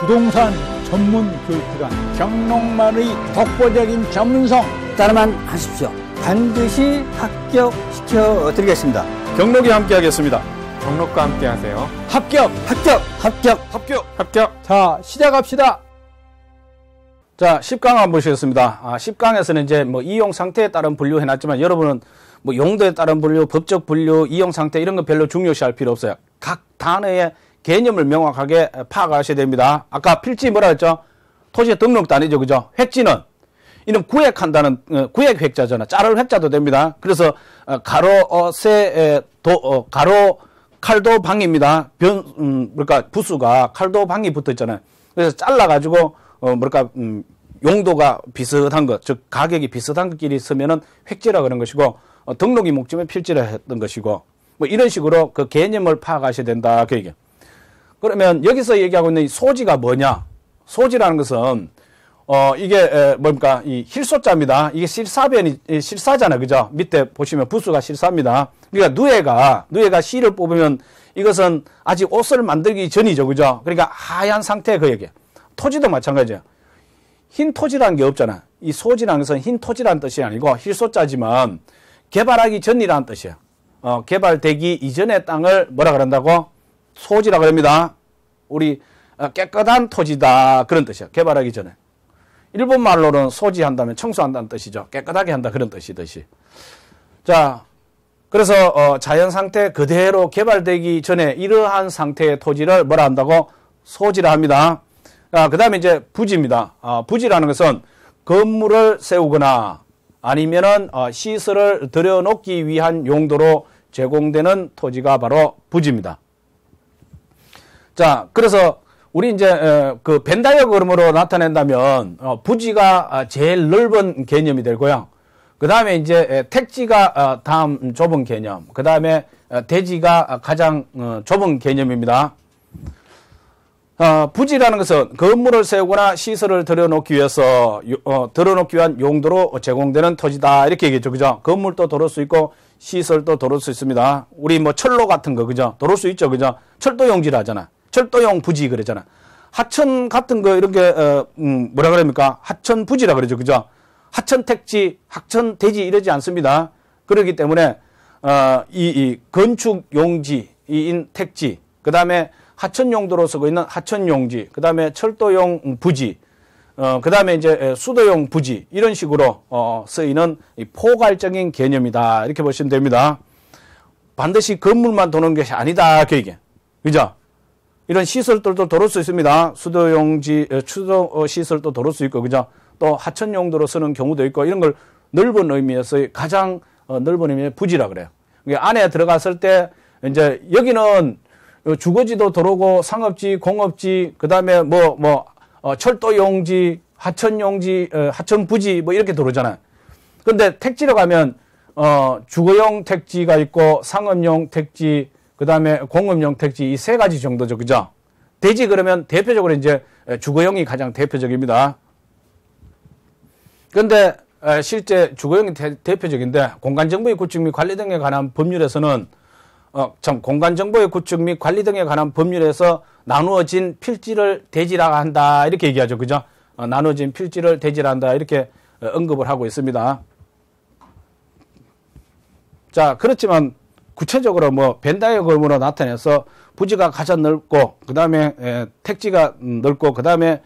부동산 전문 교육기관 경록만의 독보적인 전문성 따라만 하십시오. 반드시 합격시켜 드리겠습니다. 경록이 함께하겠습니다. 경록과 함께하세요. 합격! 합격! 합격! 합격! 합격! 자, 시작합시다. 자, 10강 한번 보시겠습니다. 10강에서는 이제 뭐 이용 상태에 따른 분류 해놨지만 여러분은 뭐 용도에 따른 분류, 법적 분류, 이용 상태 이런 거 별로 중요시할 필요 없어요. 각 단어의 개념을 명확하게 파악하셔야 됩니다. 아까 필지 뭐라 했죠? 토지의 등록도 아니죠, 그죠? 획지는 이는 구획한다는 구획 획자잖아. 자를 획자도 됩니다. 그래서 가로 가로 칼도 방입니다. 그러니까 부수가 칼도 방이 붙어 있잖아요. 그래서 잘라가지고 용도가 비슷한 것, 즉 가격이 비슷한 것끼리 쓰면은 획지라 그런 것이고 등록이 목적이면 필지라 했던 것이고 뭐 이런 식으로 그 개념을 파악하셔야 된다 그 얘기. 그러면 여기서 얘기하고 있는 이 소지가 뭐냐? 소지라는 것은 이게 뭡니까? 이 힐소자입니다. 이게 실사잖아, 그죠? 밑에 보시면 부수가 실사입니다. 그러니까 누에가 실을 뽑으면 이것은 아직 옷을 만들기 전이죠, 그죠? 그러니까 하얀 상태 그 얘기. 토지도 마찬가지예요. 흰 토지라는 게 없잖아. 이 소지라는 것은 흰 토지라는 뜻이 아니고 힐소자지만 개발하기 전이라는 뜻이에요. 개발되기 이전의 땅을 뭐라 그런다고? 소지라 그럽니다. 우리 깨끗한 토지다 그런 뜻이에요. 개발하기 전에. 일본 말로는 소지한다면 청소한다는 뜻이죠. 깨끗하게 한다 그런 뜻이듯이. 자, 그래서 자연 상태 그대로 개발되기 전에 이러한 상태의 토지를 뭐라 한다고? 소지라 합니다. 그 다음에 이제 부지입니다. 부지라는 것은 건물을 세우거나 아니면은 시설을 들여놓기 위한 용도로 제공되는 토지가 바로 부지입니다. 자, 그래서 우리 이제 그 벤다이어그램으로 나타낸다면 부지가 제일 넓은 개념이 되고요. 그 다음에 이제 택지가 다음 좁은 개념. 그 다음에 대지가 가장 좁은 개념입니다. 부지라는 것은 건물을 세우거나 시설을 들여놓기 위해서 들여놓기 위한 용도로 제공되는 토지다 이렇게 얘기했죠, 그죠? 건물도 도를 수 있고 시설도 도를 수 있습니다. 우리 뭐 철로 같은 거, 그죠? 도를 수 있죠, 그죠? 철도용지라 하잖아. 철도용 부지 그러잖아. 하천 같은 거 이런 게 뭐라 그럽니까? 하천 부지라 그러죠, 그죠? 하천 택지, 하천 대지 이러지 않습니다. 그렇기 때문에 이 건축 용지인 택지, 그 다음에 하천 용도로 쓰고 있는 하천 용지, 그 다음에 철도용 부지, 그 다음에 이제 수도용 부지 이런 식으로 쓰이는 이 포괄적인 개념이다 이렇게 보시면 됩니다. 반드시 건물만 도는 것이 아니다 그 얘기, 그죠? 이런 시설들도 도를 수 있습니다. 수도용지, 수도 시설도 도를 수 있고, 그죠? 또 하천 용도로 쓰는 경우도 있고, 이런 걸 넓은 의미에서 가장 넓은 의미의 부지라 그래요. 안에 들어갔을 때, 이제 여기는 주거지도 도로고, 상업지, 공업지, 그 다음에 철도용지, 하천용지, 하천부지, 뭐 이렇게 도로잖아요. 근데 택지로 가면, 주거용 택지가 있고, 상업용 택지, 그 다음에 공업용 택지 이 세 가지 정도죠, 그죠? 대지 그러면 대표적으로 이제 주거용이 가장 대표적입니다. 그런데 실제 주거용이 대표적인데 공간정보의 구축 및 관리 등에 관한 법률에서는 공간정보의 구축 및 관리 등에 관한 법률에서 나누어진 필지를 대지라 한다 이렇게 얘기하죠, 그죠? 나누어진 필지를 대지라 한다 이렇게 언급을 하고 있습니다. 자, 그렇지만 구체적으로 뭐 벤다이어그램으로 나타내서 부지가 가장 넓고 그 다음에 택지가 넓고 그 다음에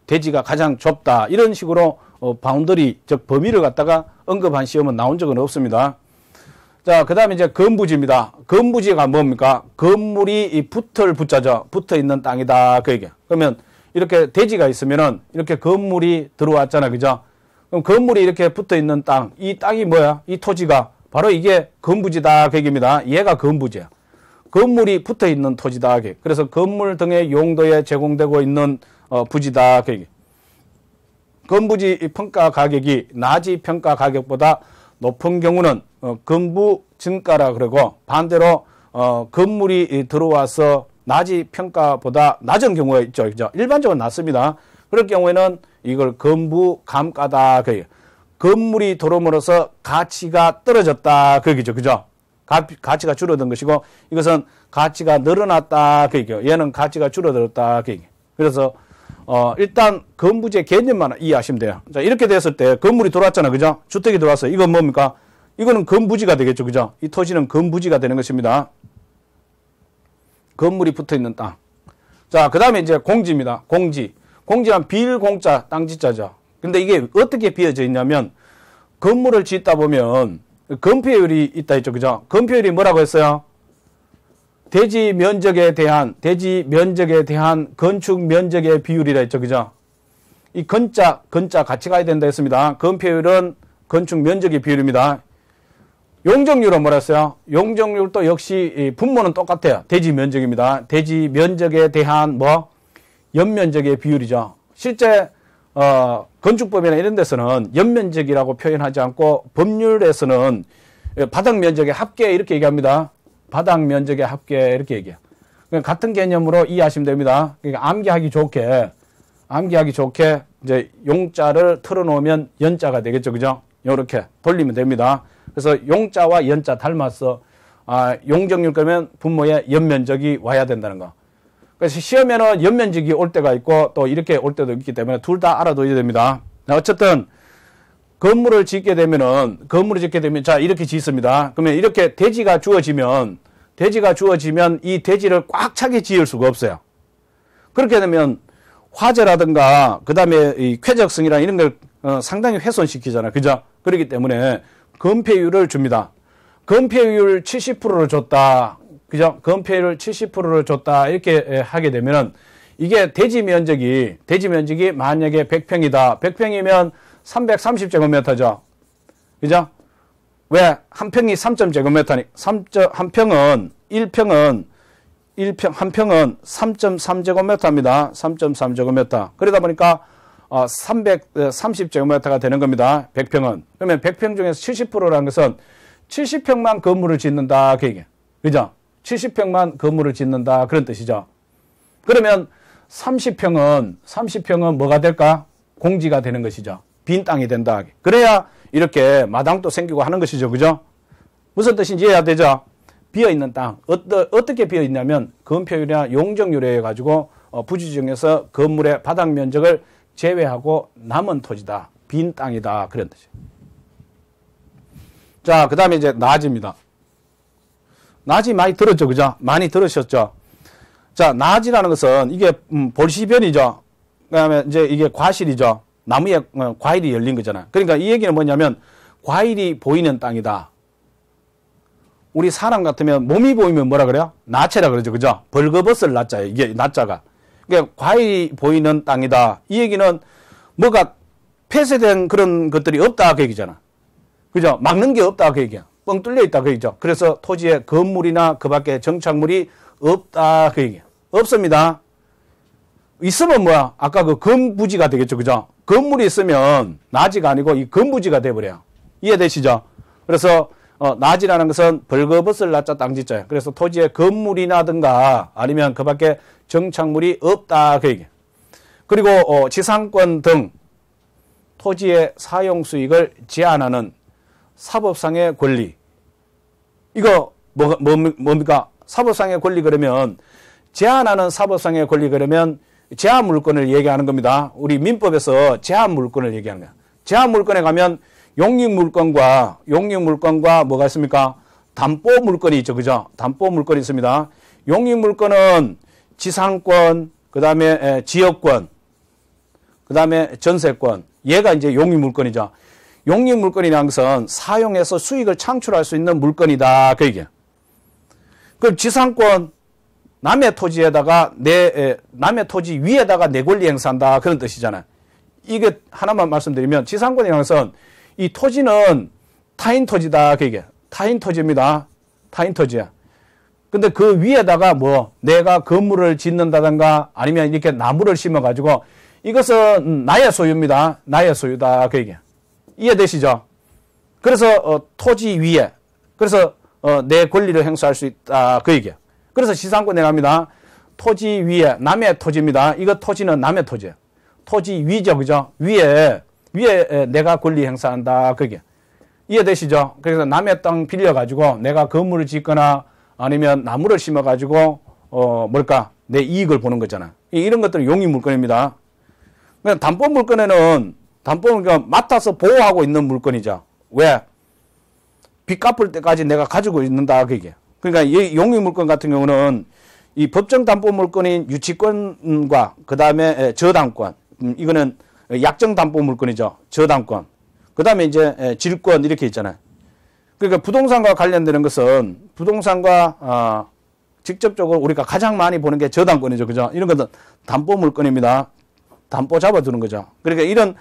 대지가 가장 좁다 이런 식으로 바운더리 즉 범위를 갖다가 언급한 시험은 나온 적은 없습니다. 자, 그 다음에 이제 건부지입니다. 건부지가 뭡니까? 건물이 붙을 붙자죠. 붙어 있는 땅이다 그 얘기야. 그러면 이렇게 대지가 있으면은 이렇게 건물이 들어왔잖아, 그죠? 그럼 건물이 이렇게 붙어 있는 땅, 이 땅이 뭐야? 이 토지가 바로 이게 건부지다 그 얘기입니다. 얘가 건부지야. 건물이 붙어 있는 토지다. 그래서 건물 등의 용도에 제공되고 있는 부지다 그 얘기. 건부지 평가 가격이 나지 평가 가격보다 높은 경우는 건부 증가라 그러고 반대로 건물이 들어와서 나지 평가보다 낮은 경우가 있죠. 그죠? 일반적으로 낮습니다. 그럴 경우에는 이걸 건부 감가다 그 얘기. 건물이 들어옴으로써 가치가 떨어졌다 그 얘기죠, 그죠? 가치가 줄어든 것이고 이것은 가치가 늘어났다 그 얘기예요. 얘는 가치가 줄어들었다 그 얘기. 그래서 일단 건부지의 개념만 이해하시면 돼요. 자, 이렇게 됐을 때 건물이 들어왔잖아. 그죠? 주택이 들어왔어요. 이건 뭡니까? 이거는 건부지가 되겠죠. 그죠? 이 토지는 건부지가 되는 것입니다. 건물이 붙어 있는 땅. 자, 그 다음에 이제 공지입니다. 공지. 공지는 빌공자, 땅지자죠. 근데 이게 어떻게 비어져 있냐면, 건물을 짓다 보면, 건폐율이 있다 했죠. 그죠? 건폐율이 뭐라고 했어요? 대지 면적에 대한 건축 면적의 비율이라 했죠. 그죠? 이 건자 같이 가야 된다 했습니다. 건폐율은 건축 면적의 비율입니다. 용적률은 뭐라 했어요? 용적률도 역시 분모는 똑같아요. 대지 면적입니다. 대지 면적에 대한 연면적의 비율이죠. 실제 건축법이나 이런 데서는 연면적이라고 표현하지 않고 법률에서는 바닥 면적의 합계 이렇게 얘기합니다. 바닥 면적의 합계 이렇게 얘기해요. 같은 개념으로 이해하시면 됩니다. 그러니까 암기하기 좋게 이제 용자를 틀어놓으면 연자가 되겠죠. 그죠? 요렇게 돌리면 됩니다. 그래서 용자와 연자 닮아서 용적률 그러면 분모의 연면적이 와야 된다는 거. 그래서 시험에는 연면적이 올 때가 있고 또 이렇게 올 때도 있기 때문에 둘 다 알아둬야 됩니다. 어쨌든 건물을 짓게 되면 자 이렇게 짓습니다. 그러면 이렇게 대지가 주어지면 이 대지를 꽉 차게 지을 수가 없어요. 그렇게 되면 화재라든가 그다음에 이 쾌적성이나 이런 걸 상당히 훼손시키잖아요. 그죠? 그렇기 때문에 건폐율을 줍니다. 건폐율 70%를 줬다. 그죠? 건폐율 70%를 줬다. 이렇게 하게 되면은 이게 대지 면적이 만약에 100평이다. 100평이면 330제곱미터죠. 그죠? 왜? 한 평이 3.제곱미터니, 한 평은 3.3제곱미터입니다. 3.3제곱미터. 그러다 보니까 330제곱미터가 되는 겁니다. 100평은. 그러면 100평 중에서 70%라는 것은 70평만 건물을 짓는다. 그 얘기예요. 그죠? 70평만 건물을 짓는다. 그런 뜻이죠. 그러면 30평은 뭐가 될까? 공지가 되는 것이죠. 빈 땅이 된다. 그래야 이렇게 마당도 생기고 하는 것이죠. 그죠? 무슨 뜻인지 이해해야 되죠? 비어있는 땅. 어떻게 비어있냐면 건폐율이나 용적률에 가지고 부지정에서 건물의 바닥 면적을 제외하고 남은 토지다. 빈 땅이다. 그런 뜻이에요. 자, 그 다음에 이제 낮입니다. 낮이 많이 들었죠. 그죠? 많이 들으셨죠? 자, 낮이라는 것은 이게 볼시변이죠. 그 다음에 이제 이게 과실이죠. 나무에 과일이 열린 거잖아. 그러니까 이 얘기는 뭐냐면 과일이 보이는 땅이다. 우리 사람 같으면 몸이 보이면 뭐라 그래요? 나체라 그러죠. 그죠? 벌거벗을 나자예요. 이게 나자가. 그러니까 과일이 보이는 땅이다. 이 얘기는 뭐가 폐쇄된 그런 것들이 없다. 그 얘기잖아. 그죠? 막는 게 없다. 그 얘기야. 뻥 뚫려 있다. 그 얘기죠. 그래서 토지에 건물이나 그 밖에 정착물이 없다. 그 얘기야. 없습니다. 있으면 뭐야? 아까 그 건부지가 되겠죠. 그죠? 건물이 있으면 낮이가 아니고 이 건부지가 돼버려요. 이해되시죠? 그래서 낮이라는 것은 벌거벗을 낮자 땅짓자예요. 그래서 토지에 건물이나든가 아니면 그 밖에 정착물이 없다. 그 얘기예요. 그리고 지상권 등 토지의 사용 수익을 제한하는 사법상의 권리. 이거 뭡니까? 사법상의 권리 그러면 제한하는 사법상의 권리 그러면 제한물권을 얘기하는 겁니다. 우리 민법에서 제한물권을 얘기하는 거야. 제한물권에 가면 용익물권과 뭐가 있습니까? 담보물권이 있죠. 그죠? 담보물권이 있습니다. 용익물권은 지상권, 그 다음에 지역권, 그 다음에 전세권. 얘가 이제 용익물권이죠. 용익물권이라는 것은 사용해서 수익을 창출할 수 있는 물건이다. 그 얘기야. 그럼 지상권, 남의 토지에다가 남의 토지 위에다가 내 권리 행사한다. 그런 뜻이잖아요. 이게 하나만 말씀드리면 지상권이라는 것은 이 토지는 타인 토지다. 그 얘기야. 타인 토지입니다. 타인 토지야. 근데 그 위에다가 내가 건물을 짓는다든가 아니면 이렇게 나무를 심어가지고 이것은 나의 소유입니다. 나의 소유다. 그 얘기야. 이해되시죠? 그래서 토지 위에 그래서 내 권리를 행사할 수 있다. 그 얘기야. 그래서 지상권에 갑니다. 토지 위에 남의 토지입니다. 이거 토지는 남의 토지예요. 토지 위죠. 그죠? 위에 내가 권리 행사한다. 그게. 이해되시죠? 그래서 남의 땅 빌려가지고 내가 건물을 짓거나 아니면 나무를 심어가지고 내 이익을 보는 거잖아. 이런 것들은 용익 물건입니다. 그러니까 담보 물건에는 담보는 그러니까 맡아서 보호하고 있는 물건이죠. 왜? 빚 갚을 때까지 내가 가지고 있는다 그게. 그러니까 이 용익 물건 같은 경우는 이 법정 담보 물건인 유치권과 그다음에 저당권, 이거는 약정 담보 물건이죠. 저당권. 그다음에 이제 질권 이렇게 있잖아요. 그러니까 부동산과 관련되는 것은 부동산과 직접적으로 우리가 가장 많이 보는 게 저당권이죠. 그죠? 이런 것은 담보 물건입니다. 담보 잡아두는 거죠. 그러니까 이런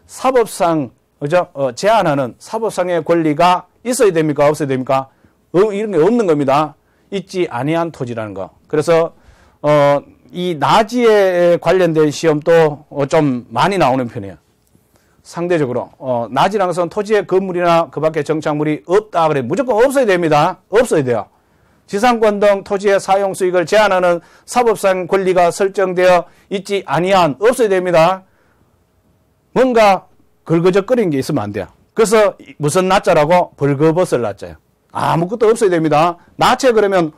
사법상 그죠? 제한하는 사법상의 권리가 있어야 됩니까? 없어야 됩니까? 이런 게 없는 겁니다. 있지 아니한 토지라는 거. 그래서 이 나지에 관련된 시험도 좀 많이 나오는 편이에요. 상대적으로 나지라는 것은 토지에 건물이나 그 밖에 정착물이 없다 그래 무조건 없어야 됩니다. 없어야 돼요. 지상권 등 토지의 사용 수익을 제한하는 사법상 권리가 설정되어 있지 아니한 없어야 됩니다. 뭔가 걸거적거리는 게 있으면 안 돼요. 그래서 무슨 나자라고 벌거벗을 나자예요. 아무것도 없어야 됩니다. 나체 그러면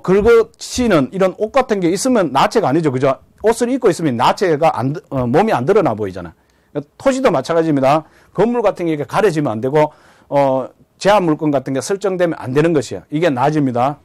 긁어치는 이런 옷 같은 게 있으면 나체가 아니죠. 그죠? 옷을 입고 있으면 나체가 몸이 안 드러나 보이잖아. 토지도 마찬가지입니다. 건물 같은 게 가려지면 안 되고 제한 물건 같은 게 설정되면 안 되는 것이에요. 이게 나지입니다.